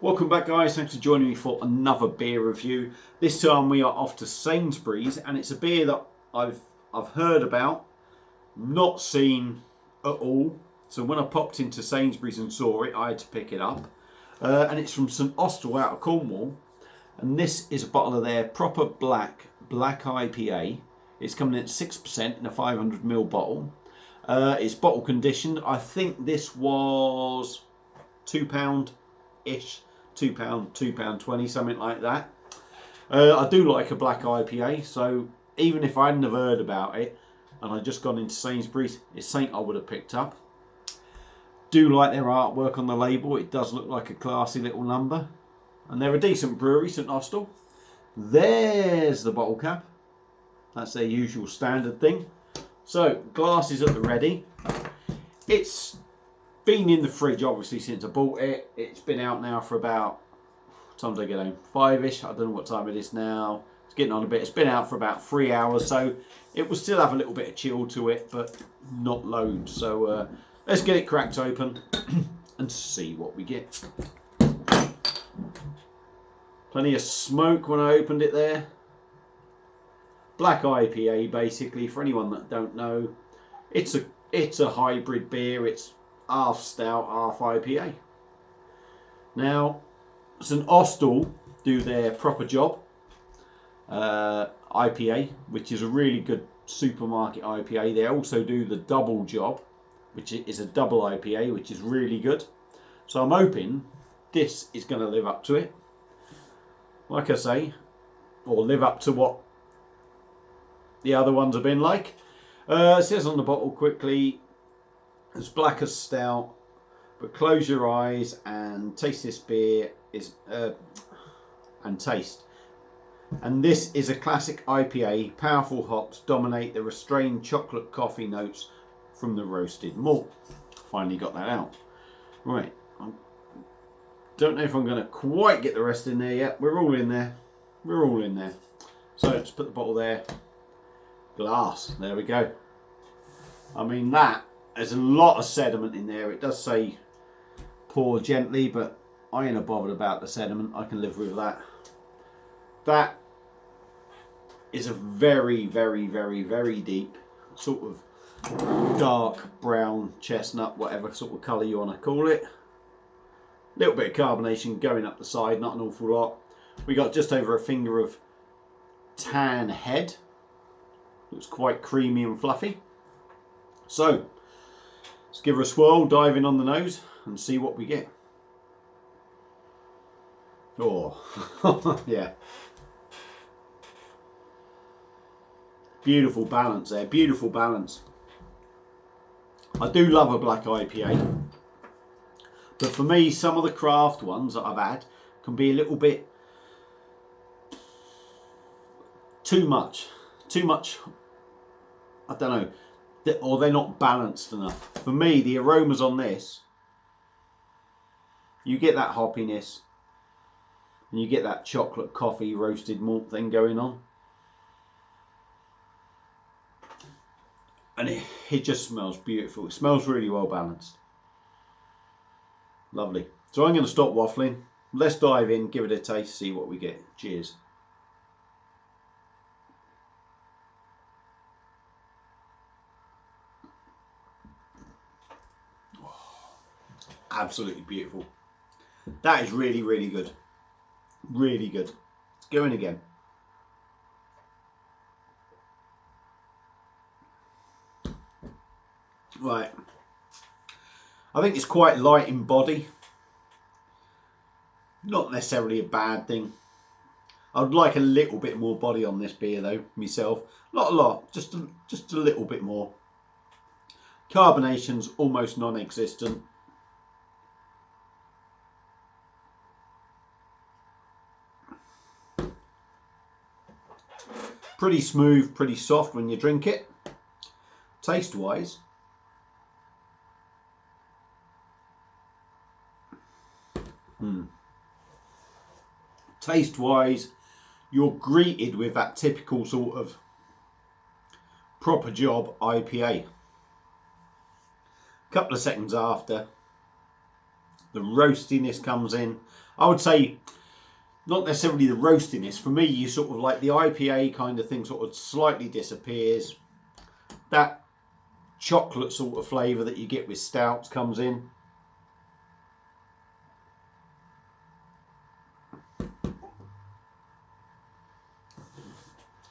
Welcome back, guys. Thanks for joining me for another beer review. This time we are off to Sainsbury's, and it's a beer that I've heard about, not seen at all. So when I popped into Sainsbury's and saw it, I had to pick it up. And it's from St Austell out of Cornwall, and this is a bottle of their proper black IPA. It's coming in at 6% in a 500ml bottle. It's bottle conditioned. I think this was £2-ish. £2.20, something like that. I do like a black IPA, so even if I hadn't have heard about it and I'd just gone into Sainsbury's, it's something I would have picked up. Do like their artwork on the label. It does look like a classy little number, and they're a decent brewery, St Austell. There's the bottle cap. That's their usual standard thing. So glasses at the ready. It's been in the fridge obviously since I bought it. It's been out now for about, what time did I get home? 5-ish. I don't know what time it is now. It's getting on a bit. It's been out for about 3 hours, so it will still have a little bit of chill to it, but not loads. So let's get it cracked open and see what we get. Plenty of smoke when I opened it there. Black IPA, basically, for anyone that don't know. It's a hybrid beer. It's half stout, half IPA. Now, St Austell do their proper job IPA, which is a really good supermarket IPA. They also do the double job, which is a double IPA, which is really good. So I'm hoping this is going to live up to it. Like I say, or live up to what the other ones have been like. It says on the bottle quickly, as black as stout, but close your eyes and taste this beer and taste. And this is a classic IPA. Powerful hops dominate the restrained chocolate coffee notes from the roasted malt. Finally got that out. Right, I don't know if I'm going to quite get the rest in there yet. We're all in there. We're all in there. So let's put the bottle there. Glass. There we go. I mean, there's a lot of sediment in there. It does say pour gently, but I ain't bothered about the sediment. I can live with that. That is a very, very, very, very deep sort of dark brown chestnut, whatever sort of colour you want to call it. A little bit of carbonation going up the side, not an awful lot. We got just over a finger of tan head. Looks quite creamy and fluffy. So let's give her a swirl, dive in on the nose and see what we get. Oh, yeah. Beautiful balance there, beautiful balance. I do love a black IPA. But for me, some of the craft ones that I've had can be a little bit too much. I don't know, or they're not balanced enough. For me, the aromas on this, you get that hoppiness and you get that chocolate coffee roasted malt thing going on, and it just smells beautiful. It smells really well balanced. Lovely. So I'm going to stop waffling. Let's dive in, give it a taste, see what we get. Cheers. Absolutely beautiful. That is really, really good. Really good. Let's go in again. Right. I think it's quite light in body. Not necessarily a bad thing. I'd like a little bit more body on this beer though, myself. Not a lot, just a little bit more. Carbonation's almost non-existent. Pretty smooth, pretty soft when you drink it. Taste wise, you're greeted with that typical sort of proper job IPA. A couple of seconds after, The roastiness comes in. I would say not necessarily the roastiness. For me, you sort of like the IPA kind of thing sort of slightly disappears. That chocolate sort of flavour that you get with stouts comes in.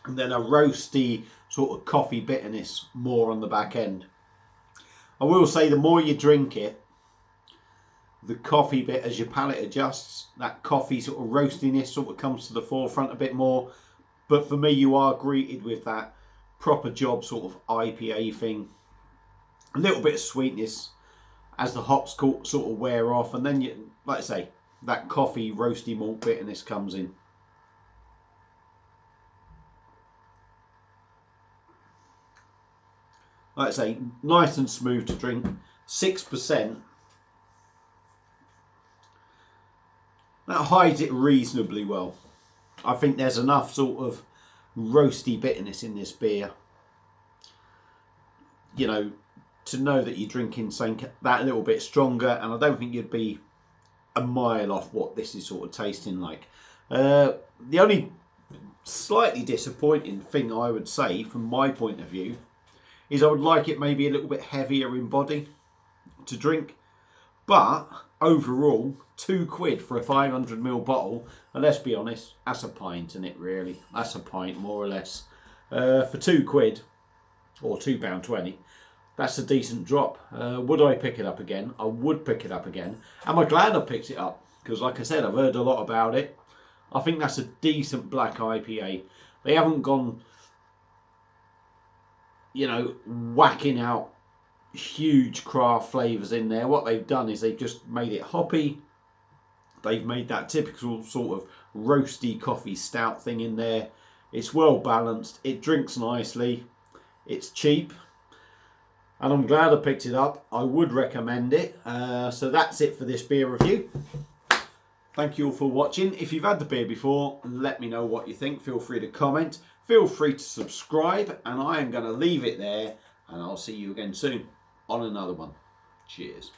And then a roasty sort of coffee bitterness more on the back end. I will say the more you drink it, the coffee bit, as your palate adjusts, that coffee sort of roastiness sort of comes to the forefront a bit more. But for me, you are greeted with that proper job sort of IPA thing. A little bit of sweetness as the hops sort of wear off. And then, you, like I say, that coffee roasty malt bitterness comes in. Like I say, nice and smooth to drink. 6%. That hides it reasonably well. I think there's enough sort of roasty bitterness in this beer, you know, to know that you're drinking something that little bit stronger. And I don't think you'd be a mile off what this is sort of tasting like. The only slightly disappointing thing I would say from my point of view is I would like it maybe a little bit heavier in body to drink. But overall, £2 for a 500ml bottle, and let's be honest, that's a pint, isn't it really? That's a pint, more or less. For £2, or £2.20, that's a decent drop. Would I pick it up again? I would pick it up again. Am I glad I picked it up? Because like I said, I've heard a lot about it. I think that's a decent black IPA. They haven't gone, you know, whacking out huge craft flavours in there. What they've done is they've just made it hoppy. They've made that typical sort of roasty coffee stout thing in there. It's well balanced. It drinks nicely. It's cheap. And I'm glad I picked it up. I would recommend it. So that's it for this beer review. Thank you all for watching. If you've had the beer before, let me know what you think. Feel free to comment. Feel free to subscribe. And I am going to leave it there. And I'll see you again soon on another one. Cheers.